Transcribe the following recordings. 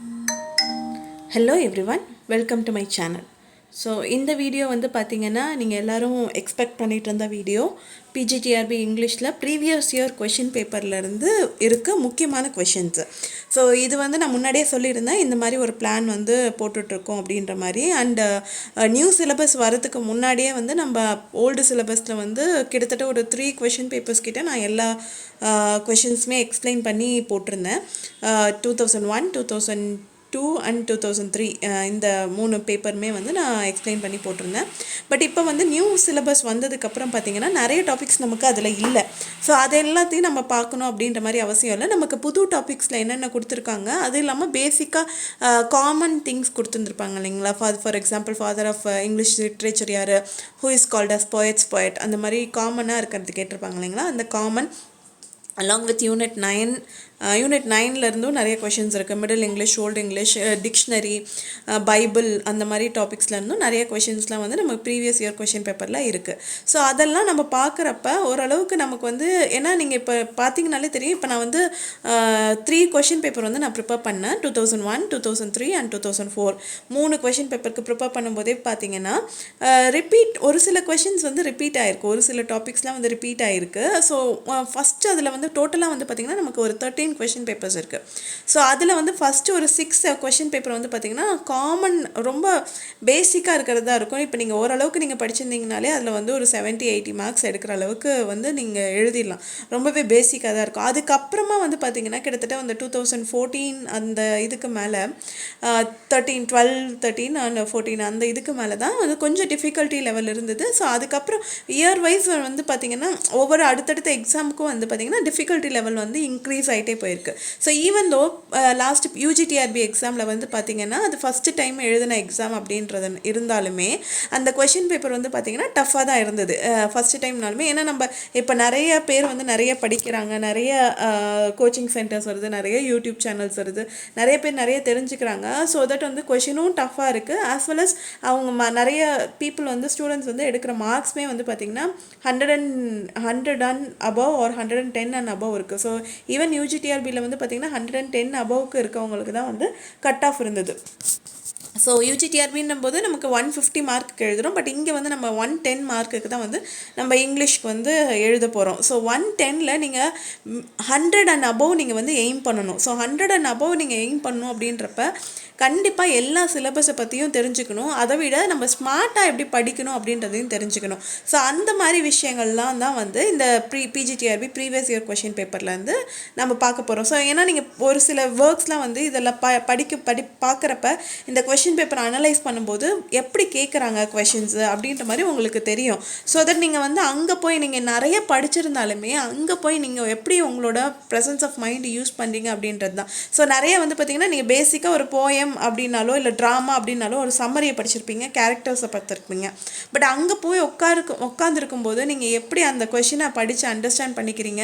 Hello everyone, welcome to my channel. So இந்த video வந்து பார்த்திங்கன்னா நீங்கள் எல்லோரும் எக்ஸ்பெக்ட் பண்ணிகிட்டு இருந்த வீடியோ Pgtrb இங்கிலீஷில் ப்ரீவியஸ் இயர் கொஷின் பேப்பர்லேருந்து இருக்க முக்கியமான கொஷின்ஸு. ஸோ இது வந்து நான் முன்னாடியே சொல்லியிருந்தேன், இந்த மாதிரி ஒரு பிளான் வந்து போட்டுட்ருக்கோம் அப்படின்ற மாதிரி. அண்டு நியூ சிலபஸ் வரதுக்கு முன்னாடியே வந்து நம்ம ஓல்டு சிலபஸில் வந்து கிட்டத்தட்ட ஒரு 3 கொஷின் பேப்பர்ஸ் கிட்ட நான் எல்லா கொஷின்ஸுமே எக்ஸ்பிளைன் பண்ணி போட்டிருந்தேன். 2001, 2002 அண்ட் 2003 இந்த 3 பேப்பருமே வந்து நான் எக்ஸ்பிளைன் பண்ணி போட்டிருந்தேன். பட் இப்போ வந்து நியூ சிலபஸ் வந்ததுக்கப்புறம் பார்த்திங்கன்னா நிறைய டாபிக்ஸ் நமக்கு அதில் இல்லை. ஸோ அது எல்லாத்தையும் நம்ம பார்க்கணும் அப்படின்ற மாதிரி அவசியம் இல்லை. நமக்கு புது டாபிக்ஸில் என்னென்ன கொடுத்துருக்காங்க, அது இல்லாமல் பேசிக்காக காமன் திங்ஸ் கொடுத்துருந்துருப்பாங்க இல்லைங்களா. For example father of English literature யார், who is called as poet, அந்த மாதிரி காமனாக இருக்கிறது கேட்டிருப்பாங்க இல்லைங்களா. அந்த common along with Unit 9, Unit 9லேருந்தும் நிறைய கொஷின்ஸ் இருக்குது. Middle English, old English, dictionary, Bible, அந்த மாதிரி டாபிக்ஸ்லேருந்தும் நிறைய கொஷின்ஸ்லாம் வந்து நம்ம ப்ரீவியஸ் இயர் கொஷின் பேப்பரில் இருக்குது. ஸோ அதெல்லாம் நம்ம பார்க்குறப்ப ஓரளவுக்கு நமக்கு வந்து, ஏன்னா நீங்கள் இப்போ பார்த்தீங்கனாலே தெரியும், இப்போ நான் வந்து 3 கொஷின் பேப்பர் வந்து நான் ப்ரிப்பேர் பண்ணேன். 2001, 2003 அண்ட் 2004 3 கொஷின் பேப்பருக்கு ப்ரிப்பேர் பண்ணும்போதே பார்த்தீங்கன்னா ஒரு சில கொஷின்ஸ் வந்து ரிப்பீட் ஆகிருக்கு, ஒரு சில டாபிக்ஸ்லாம் வந்து ரிப்பீட் ஆகிருக்கு. ஸோ ஃபஸ்ட்டு அதில் வந்து டோட்டலாக வந்து பார்த்திங்கன்னா நமக்கு ஒரு 13 கொஷின் பேப்பர்ஸ் இருக்குது. ஸோ அதில் வந்து ஃபஸ்ட்டு ஒரு 6 கொஷின் பேப்பர் வந்து பார்த்திங்கன்னா காமன், ரொம்ப பேசிக்காக இருக்கிறதா இருக்கும். இப்போ நீங்கள் ஓரளவுக்கு நீங்கள் படிச்சிருந்தீங்கனாலே அதில் வந்து ஒரு 70-80 மார்க்ஸ் எடுக்கிற அளவுக்கு வந்து நீங்கள் எழுதிடலாம். ரொம்பவே பேசிக்காக தான் இருக்கும். அதுக்கப்புறமா வந்து பார்த்திங்கன்னா கிட்டத்தட்ட வந்து 2014 அந்த இதுக்கு மேலே 13 அண்ட் 14 அந்த இதுக்கு மேலே தான் வந்து கொஞ்சம் டிஃபிகல்ட்டி லெவல் இருந்தது. ஸோ அதுக்கப்புறம் இயர் வைஸ் வந்து பார்த்திங்கன்னா ஒவ்வொரு அடுத்தடுத்த எக்ஸாமுக்கும் வந்து பார்த்திங்கன்னா டிஃபிகல்ட்டி லெவல் வந்து இன்க்ரீஸ் ஆகிட்டே போயிருக்கு. So even though last Pgtrb எக்ஸாமில் வந்து பார்த்திங்கன்னா அது ஃபஸ்ட்டு டைம் எழுதின எக்ஸாம் அப்படின்றது இருந்தாலுமே அந்த கொஷின் பேப்பர் வந்து பார்த்திங்கன்னா டஃப்பாக தான் இருந்தது ஃபஸ்ட்டு டைம்னாலுமே. ஏன்னா நம்ம இப்போ நிறைய பேர் வந்து நிறைய படிக்கிறாங்க, நிறைய கோச்சிங் சென்டர்ஸ் வருது, நிறைய யூடியூப் சேனல்ஸ் வருது, நிறைய பேர் நிறைய தெரிஞ்சுக்கிறாங்க. ஸோ தட் வந்து கொஷினும் டஃப்பாக இருக்குது. ஆஸ் வெல் அஸ் அவங்க நிறைய பீப்புள் வந்து ஸ்டூடெண்ட்ஸ் வந்து எடுக்கிற மார்க்ஸ்மே வந்து பார்த்திங்கன்னா 100 and above or 110 and above இருக்குது. ஸோ ஈவன் யூஜிடிஆர்பியில் வந்து பார்த்திங்கன்னா 110 அபவுக்கு இருக்கவங்களுக்கு தான் வந்து கட் ஆஃப் இருந்தது. ஸோ யூஜிடிஆர்பின்னும் போது நமக்கு 150 மார்க்குக்கு எழுதுகிறோம். பட் இங்கே வந்து நம்ம 110 மார்க்குக்கு தான் வந்து நம்ம இங்கிலீஷ்க்கு வந்து எழுத போகிறோம். ஸோ 110ல் நீங்கள் 100 அண்ட் அபவ் நீங்கள் வந்து எய்ம் பண்ணணும். ஸோ 100 அண்ட் அபவ் நீங்கள் எய்ம் பண்ணணும் அப்படின்றப்ப கண்டிப்பாக எல்லா சிலபஸை பற்றியும் தெரிஞ்சுக்கணும். அதை விட நம்ம ஸ்மார்ட்டாக எப்படி படிக்கணும் அப்படின்றதையும் தெரிஞ்சுக்கணும். ஸோ அந்த மாதிரி விஷயங்கள்லாம் தான் வந்து இந்த Pgtrb ப்ரீவியஸ் இயர் கொஷின் பேப்பர்லேருந்து நம்ம பார்க்க போகிறோம். ஸோ ஏன்னா நீங்கள் ஒரு சில ஒர்க்ஸ்லாம் வந்து இதெல்லாம் பார்க்குறப்ப இந்த கொஷின் பேப்பர் அனலைஸ் பண்ணும்போது எப்படி கேட்குறாங்க கொஷின்ஸு அப்படின்ற மாதிரி உங்களுக்கு தெரியும். ஸோ தட் நீங்கள் வந்து அங்கே போய் நீங்கள் நிறைய படிச்சிருந்தாலுமே அங்கே போய் நீங்கள் எப்படி உங்களோட ப்ரெசன்ஸ் ஆஃப் மைண்ட் யூஸ் பண்ணுறீங்க அப்படின்றது தான். ஸோ நிறைய வந்து பார்த்திங்கன்னா நீங்கள் பேசிக்காக ஒரு போயம் அப்படின்னாலோ இல்லை ட்ராமா அப்படின்னாலோ ஒரு சம்மரியை படிச்சிருப்பீங்க, கேரக்டர்ஸை பார்த்துருப்பீங்க. பட் அங்கே போய் உட்காந்துருக்கும் போது நீங்கள் எப்படி அந்த கொஷினை படித்து அண்டர்ஸ்டாண்ட் பண்ணிக்கிறீங்க,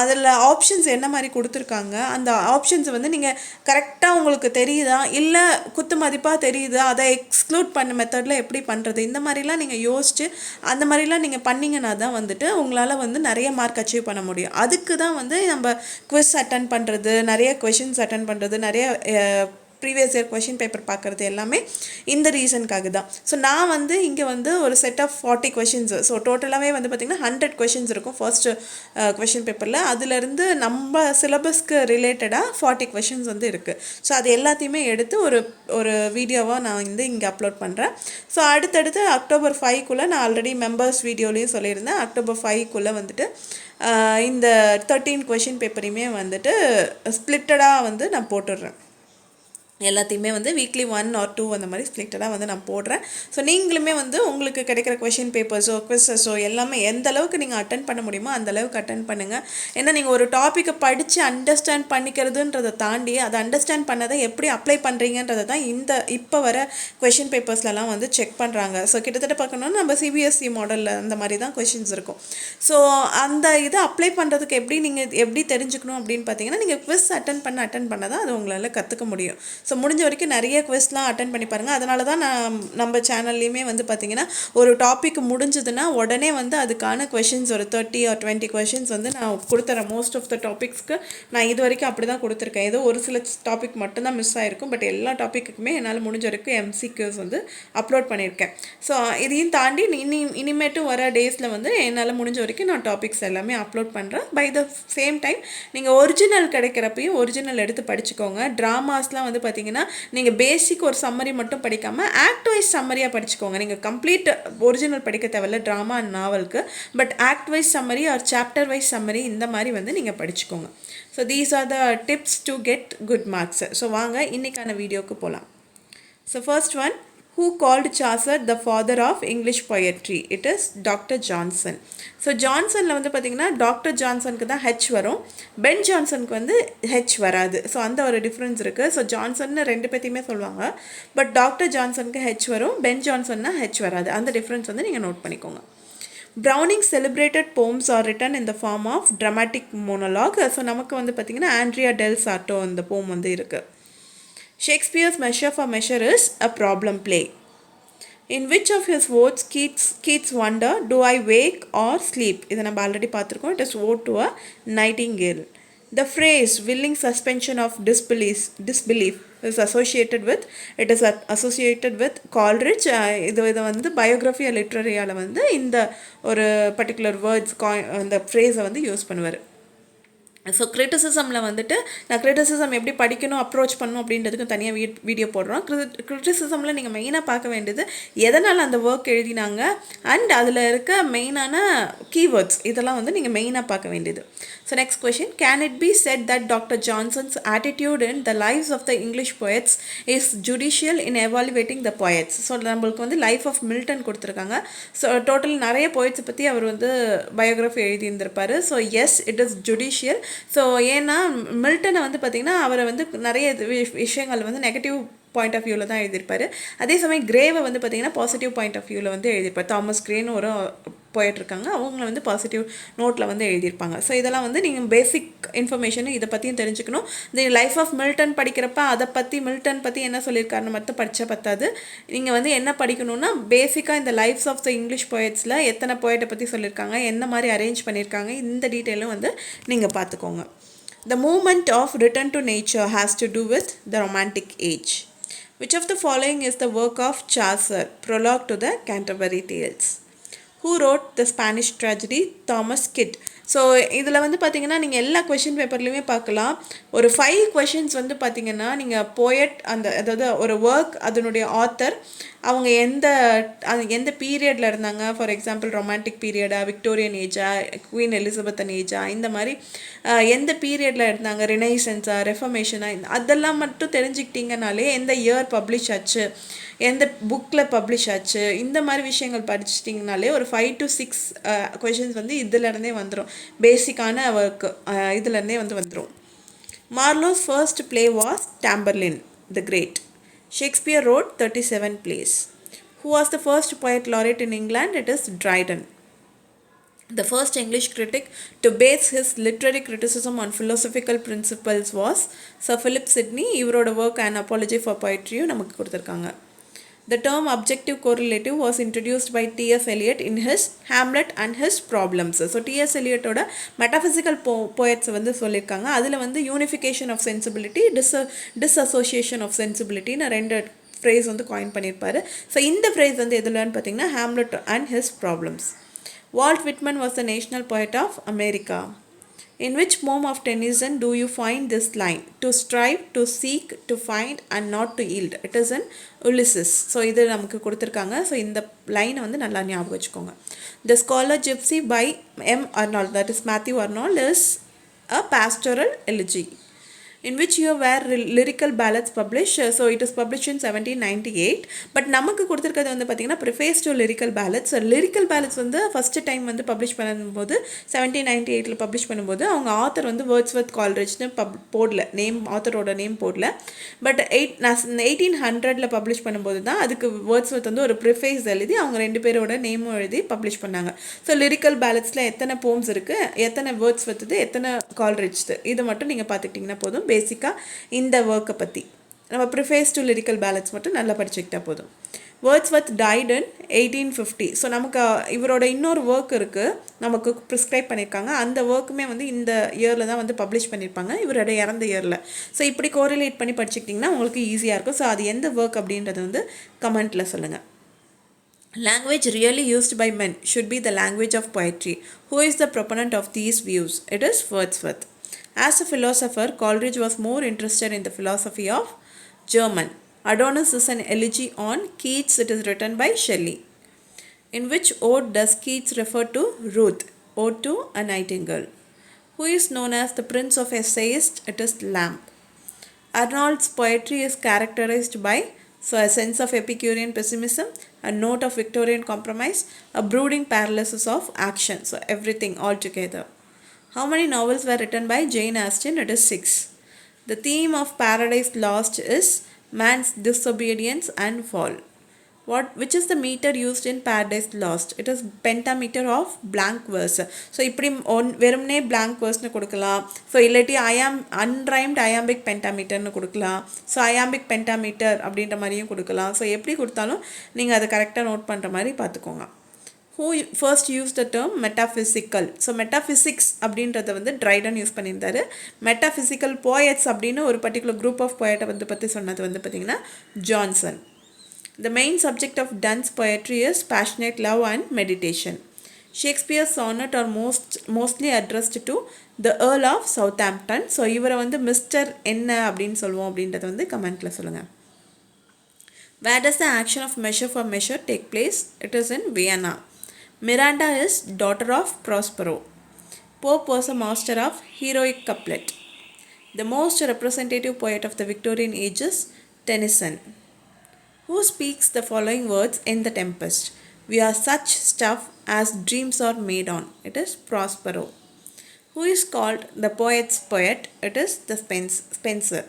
அதில் ஆப்ஷன்ஸ் என்ன மாதிரி கொடுத்துருக்காங்க, அந்த ஆப்ஷன்ஸை வந்து நீங்கள் கரெக்டாக உங்களுக்கு தெரியுதா இல்லை குத்து மதிப்பாக தெரியுதா, அதை எக்ஸ்க்ளூட் பண்ண மெத்தடில் எப்படி பண்ணுறது, இந்த மாதிரிலாம் நீங்கள் யோசிச்சு அந்த மாதிரிலாம் நீங்கள் பண்ணிங்கன்னா தான் வந்துட்டு உங்களால் வந்து நிறைய மார்க் அச்சீவ் பண்ண முடியும். அதுக்கு தான் வந்து நம்ம குவிஸ் அட்டன் பண்ணுறது, நிறைய கொஷின்ஸ் அட்டன் பண்ணுறது, நிறைய ப்ரீவியஸ் இயர் கொஷின் பேப்பர் பார்க்குறது எல்லாமே இந்த ரீசனுக்காக தான். ஸோ நான் வந்து இங்கே வந்து ஒரு செட் ஆஃப் 40 கொஷின்ஸ், ஸோ டோட்டலாகவே வந்து பார்த்திங்கன்னா 100 கொஷின்ஸ் இருக்கும் ஃபர்ஸ்ட்டு கொஷின் பேப்பரில். அதுலேருந்து நம்ம சிலபஸ்க்கு ரிலேட்டடாக 40 கொஷின்ஸ் வந்து இருக்குது. ஸோ அது எல்லாத்தையுமே எடுத்து ஒரு வீடியோவாக நான் வந்து இங்கே அப்லோட் பண்ணுறேன். ஸோ அடுத்தடுத்து October 5க்குள்ளே நான் ஆல்ரெடி மெம்பர்ஸ் வீடியோலையும் சொல்லியிருந்தேன், October 5க்குள்ளே வந்துட்டு இந்த 13 கொஷின் பேப்பரையுமே வந்துட்டு ஸ்ப்ளிட்டடாக வந்து நான் போட்டுடுறேன். எல்லாத்தையுமே வந்து வீக்லி 1 or 2 அந்த மாதிரி ஸ்ப்ளிட்டடாக வந்து நான் போடுறேன். ஸோ நீங்களுமே வந்து உங்களுக்கு கிடைக்கிற கொஷின் பேப்பர்ஸோ குவிஸஸோ எல்லாமே எந்த அளவுக்கு நீங்கள் அட்டன் பண்ண முடியுமோ அந்த அளவுக்கு அட்டன் பண்ணுங்கள். ஏன்னா நீங்கள் ஒரு டாப்பிக்கை படித்து அண்டர்ஸ்டாண்ட் பண்ணிக்கிறதுன்றதை தாண்டி அதை அண்டர்ஸ்டாண்ட் பண்ணதை எப்படி அப்ளை பண்ணுறீங்கன்றதை தான் இப்போ வர கொஷின் பேப்பர்ஸ்லாம் வந்து செக் பண்ணுறாங்க. ஸோ கிட்டத்தட்ட பார்க்கணுன்னா நம்ம சிபிஎஸ்சி மாடலில் அந்த மாதிரி தான் கொஷின்ஸ் இருக்கும். ஸோ அந்த இதை அப்ளை பண்ணுறதுக்கு எப்படி தெரிஞ்சுக்கணும் அப்படின்னு பார்த்தீங்கன்னா நீங்கள் குவிஸ் அட்டன் பண்ண தான் அது உங்களால் கற்றுக்க முடியும். ஸோ முடிஞ்ச வரைக்கும் நிறைய குவெஸ்ட்லாம் அட்டன் பண்ணி பாருங்கள். அதனால தான் நான் நம்ம சேனல்லையுமே வந்து பார்த்திங்கன்னா ஒரு டாபிக் முடிஞ்சதுன்னா உடனே வந்து அதுக்கான கொஷின்ஸ் ஒரு 30 or 20 கொஷின்ஸ் வந்து நான் கொடுத்துறேன். மோஸ்ட் ஆஃப் த டாபிக்ஸ்க்கு நான் இது வரைக்கும் அப்படி தான் கொடுத்துருக்கேன். ஏதோ ஒரு சில டாபிக் மட்டும்தான் மிஸ் ஆகிருக்கும். பட் எல்லா டாப்பிக்குமே என்னால் முடிஞ்ச வரைக்கும் MCQs வந்து அப்லோட் பண்ணியிருக்கேன். ஸோ இதையும் தாண்டி இனிமேட்டும் வர டேஸில் வந்து என்னால் முடிஞ்ச வரைக்கும் நான் டாபிக்ஸ் எல்லாமே அப்லோட் பண்ணுறேன். பை த சேம் டைம் நீங்கள் ஒரிஜினல் கிடைக்கிறப்பையும் ஒரிஜினல் எடுத்து படிச்சுக்கோங்க. ட்ராமாஸ்லாம் வந்து பார்த்தீங்கன்னா நீங்கள் பேசிக் ஒரு சம்மரி மட்டும் படிக்காமல் ஆக்ட் வைஸ் சம்மரியாக படிச்சுக்கோங்க. நீங்கள் கம்ப்ளீட் ஒரிஜினல் படிக்க தேவையில்ல ட்ராமா அண்ட் நாவலுக்கு. But act wise summary or chapter wise summary இந்த மாதிரி வந்து நீங்கள் படிச்சுக்கோங்க. So these are the tips to get good marks. So வாங்க இன்றைக்கான வீடியோவுக்கு போகலாம். So first one, who called Chaucer the father of English poetry? It is Dr. Johnson. So ஜான்சனில் வந்து பார்த்திங்கன்னா டாக்டர் ஜான்சனுக்கு தான் ஹெச் வரும், பென் ஜான்சனுக்கு வந்து ஹெச் வராது. ஸோ அந்த ஒரு டிஃப்ரென்ஸ் இருக்குது. ஸோ ஜான்சன்னு ரெண்டு பேர்த்தையுமே சொல்லுவாங்க. பட் டாக்டர் ஜான்சனுக்கு ஹெச் வரும், பென் ஜான்சன்னா ஹெச் வராது. அந்த டிஃப்ரென்ஸ் வந்து நீங்கள் நோட் பண்ணிக்கோங்க. Browning's celebrated poems are written in the form of dramatic monologue. So நமக்கு வந்து பார்த்திங்கன்னா ஆண்ட்ரியா டெல் சார்ட்டோ அந்த போம் வந்து இருக்குது. Shakespeare's measure for measure is a problem play. In which of his words Keats wonder, do I wake or sleep? இதை நம்ம already பார்த்துருக்கோம். It is ode to a nightingale. The phrase willing suspension of disbelief is associated with Coleridge. இது வந்து biography லிட்ரரியால் வந்து இந்த ஒரு particular words அந்த ஃப்ரேஸை வந்து யூஸ் பண்ணுவார். ஸோ கிரிட்டிசிசமில் வந்துட்டு நான் கிரிட்டிசிசம் எப்படி படிக்கணும் அப்ரோச் பண்ணணும் அப்படின்றதுக்கு தனியாக வீடியோ போடுறோம். கிரிட்டிசிசமில் நீங்கள் மெயினாக பார்க்க வேண்டியது எதனால் அந்த ஒர்க் எழுதினாங்க அண்ட் அதில் இருக்க மெயினான கீவேர்ட்ஸ் இதெல்லாம் வந்து நீங்கள் மெயினாக பார்க்க வேண்டியது. So next question, can it be said that doctor Johnson's attitude in the lives of the English poets is judicial in evaluating the poets? So நம்மளுக்கு வந்து லைஃப் ஆஃப் மில்டன் கொடுத்துருக்காங்க. ஸோ டோட்டல் நிறைய போயட்ஸை பற்றி அவர் வந்து பயோகிராஃபி எழுதியிருந்திருப்பார். So yes, it is judicial. So ஏன்னா மில்டனை வந்து பார்த்திங்கன்னா அவரை வந்து நிறைய விஷயங்கள் வந்து நெகட்டிவ் பாயிண்ட் ஆஃப் வியூவில் தான் எழுதியிருப்பார். அதே சமயம் கிரேவை வந்து பார்த்திங்கன்னா பாசிட்டிவ் பாயிண்ட் ஆஃப் வியூவில் வந்து எழுதியிருப்பார். தாமஸ் கிரேன்னு ஒரு போயிட்டுருக்காங்க, அவங்கள வந்து பாசிட்டிவ் நோட்டில் வந்து எழுதியிருப்பாங்க. ஸோ இதெல்லாம் வந்து நீங்கள் பேசிக் இன்ஃபர்மேஷன் இதை பற்றியும் தெரிஞ்சுக்கணும். இந்த லைஃப் ஆஃப் மில்டன் படிக்கிறப்ப அதை பற்றி மில்டன் பற்றி என்ன சொல்லியிருக்காருன்னு மட்டும் படித்தா பத்தாது. நீங்கள் வந்து என்ன படிக்கணும்னா பேசிக்காக இந்த லைஃப்ஸ் ஆஃப் த இங்கிலீஷ் போயட்ஸில் எத்தனை போயட்டை பற்றி சொல்லியிருக்காங்க, என்ன மாதிரி அரேஞ்ச் பண்ணியிருக்காங்க, இந்த டீட்டெயிலும் வந்து நீங்கள் பார்த்துக்கோங்க. The movement of return to nature has to do with the Romantic age. Which of the following is the work of Chaucer, prologue to the Canterbury Tales? Who wrote the Spanish tragedy Thomas Kyd? So இதில் வந்து பார்த்திங்கன்னா நீங்கள் எல்லா question பேப்பர்லேயுமே பார்க்கலாம். ஒரு 5 questions வந்து பார்த்திங்கன்னா நீங்கள் போயட் அதாவது ஒரு ஒர்க் அதனுடைய ஆத்தர் அவங்க எந்த பீரியடில் இருந்தாங்க, ஃபார் எக்ஸாம்பிள் ரொமான்டிக் பீரியடா, விக்டோரியன் ஏஜா, குவீன் எலிசபெத்தன் ஏஜா, இந்த மாதிரி எந்த பீரியடில் இருந்தாங்க, ரினைசன்ஸா, ரெஃபர்மேஷனா, அதெல்லாம் மட்டும் தெரிஞ்சுக்கிட்டிங்கனாலே எந்த இயர் பப்ளிஷ் ஆச்சு, எந்த புக்கில் பப்ளிஷ் ஆச்சு, இந்த மாதிரி விஷயங்கள் படிச்சிட்டிங்கனாலே ஒரு 5 to 6 கொஷின்ஸ் வந்து இதிலேருந்தே வந்துடும். பேசிக்கான ஒர்க்கு இதிலேருந்தே வந்து வந்துடும். Marlowe's first play was Tamburlaine the great. Shakespeare wrote 37 plays. Who was the first poet laureate in England? It is Dryden. The first English critic to base his literary criticism on philosophical principles was Sir Philip Sidney. இவரோட work An Apology for Poetry நமக்கு கொடுத்துருக்காங்க. The term objective correlative was introduced by T.S. Eliot in his Hamlet and his Problems. So T.S. Eliotோட metaphysical poets வந்து சொல்லியிருக்காங்க. அதில் வந்து unification of sensibility, disassociation of sensibility ரெண்டு phrase வந்து coin பண்ணியிருப்பாரு. So இந்த phrase வந்து எதுலன்னு பார்த்தீங்கன்னா Hamlet and his Problems. Walt Whitman was the national poet of America. In which poem of Tennyson do you find this line? To strive, to seek, to find and not to yield. It is in Ulysses. So இது நமக்கு கொடுத்துருக்காங்க. So இந்த லைனை வந்து நல்லா ஞாபகம் வச்சுக்கோங்க. The Scholar Gypsy by M. Arnold, that is Matthew Arnold, is a pastoral elegy. In which year were lyrical ballads published? So it is published in 1798. But நமக்கு கொடுத்துருக்கிறது வந்து பார்த்திங்கன்னா Preface to Lyrical Ballads. Lyrical Ballads வந்து first time வந்து publish பண்ணும்போது 1798 publish பண்ணும்போது அவங்க author வந்து வேர்ட்ஸ்வர்த் கால்ரிட்ஜ்னு போடல, ஆத்தரோட நேம் போடல. பட் 1800 பப்ளிஷ் பண்ணும்போது தான் அதுக்கு வேர்ட்ஸ்வர்த் வந்து ஒரு ப்ரிஃபேஸ் எழுதி அவங்க ரெண்டு பேரோட நேமும் எழுதி பப்ளிஷ் பண்ணாங்க. ஸோ லிரிக்கல் பேலட்ஸில் எத்தனை போம்ஸ் இருக்குது, எத்தனை வேர்ட்ஸ்வர்த்து, எத்தனை கால்ரிட்ஜ், இது மட்டும் நீங்கள் பார்த்துக்கிட்டிங்கன்னா போதும் பேசிக்காக இந்த ஒர்க்கை பற்றி. நம்ம ப்ரிஃபேஸ் டு லிரிக்கல் பேலன்ஸ் மட்டும் நல்லா படிச்சுக்கிட்டா போதும். Wordsworth died in 1850. ஸோ நமக்கு இவரோட இன்னொரு ஒர்க் இருக்குது, நமக்கு ப்ரிஸ்கிரைப் பண்ணியிருக்காங்க. அந்த ஒர்க்குமே வந்து இந்த இயரில் தான் வந்து பப்ளிஷ் பண்ணியிருப்பாங்க, இவரோட இறந்த இயரில். ஸோ இப்படி கோரிலேட் பண்ணி படிச்சுக்கிட்டிங்கன்னா உங்களுக்கு ஈஸியாக இருக்கும். ஸோ அது எந்த ஒர்க் அப்படின்றது வந்து கமெண்ட்டில் சொல்லுங்கள். Language really used by men should be the language of poetry. Who is the proponent of these views? It is Wordsworth. As a philosopher, Coleridge was more interested in the philosophy of German. Adonis is an elegy on Keats. It is written by Shelley. In which ode does Keats refer to Ruth? Ode to a Nightingale. Who is known as the prince of essayists? It is Lamb. Arnold's poetry is characterized by a sense of Epicurean pessimism, a note of Victorian compromise, a brooding paralysis of action. So everything all together. How many novels were written by Jane Austen? It is 6. The theme of Paradise Lost is man's disobedience and fall. Which is the meter used in Paradise Lost? It is pentameter of blank verse. So இப்படி வெறும்னே blank verseனு கொடுக்கலாம். So இல்லாட்டி unrhymed iambic pentameterனு கொடுக்கலாம். So iambic pentameter அப்படின்ற மாதிரியும் கொடுக்கலாம். So எப்படி கொடுத்தாலும் நீங்கள் அதை கரெக்டாக நோட் பண்ணுற மாதிரி பார்த்துக்கோங்க. Who first used the term metaphysical? So metaphysics அப்படின்றத வந்து ட்ரைடன் யூஸ் பண்ணியிருந்தாரு. மெட்டாஃபிசிக்கல் போயட்ஸ் அப்படின்னு ஒரு பர்டிகுலர் குரூப் ஆஃப் போயட்டை வந்து பற்றி சொன்னது வந்து பார்த்திங்கன்னா Johnson. The main subject of Donne's poetry is passionate love and meditation. Shakespeare's sonnet are mostly addressed to the Earl of Southampton. So இவரை வந்து மிஸ்டர் என்ன அப்படின்னு சொல்லுவோம் அப்படின்றத வந்து கமெண்ட்டில் சொல்லுங்கள். Where does the action of measure for measure take place? It is in Vienna. Miranda is daughter of Prospero. Pope was a master of heroic couplet. The most representative poet of the Victorian age is Tennyson. Who speaks the following words in The Tempest? We are such stuff as dreams are made on. It is Prospero. Who is called the poet's poet? It is the Spenser.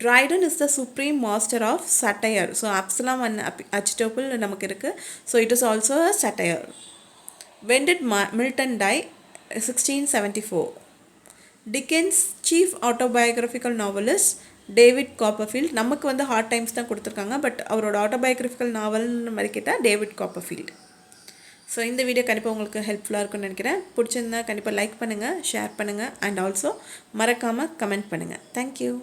Dryden is the supreme master of satire. So Absalom and Achitophel நமக்கு இருக்கு. So it is also a satire. When did Milton die? 1674. Dickens' chief autobiographical novelist David Copperfield. நமக்கு வந்து heart times தான் கொடுத்துருக்காங்க, but அவரோட autobiographical நாவல்னு மாதிரி கேட்டால் David Copperfield. So இந்த வீடியோ கண்டிப்பாக உங்களுக்கு ஹெல்ப்ஃபுல்லாக இருக்கும்னு நினைக்கிறேன். பிடிச்சிருந்தா கண்டிப்பாக லைக் பண்ணுங்கள், ஷேர் பண்ணுங்கள், அண்ட் ஆல்சோ மறக்காமல் கமெண்ட் பண்ணுங்கள். தேங்க்யூ.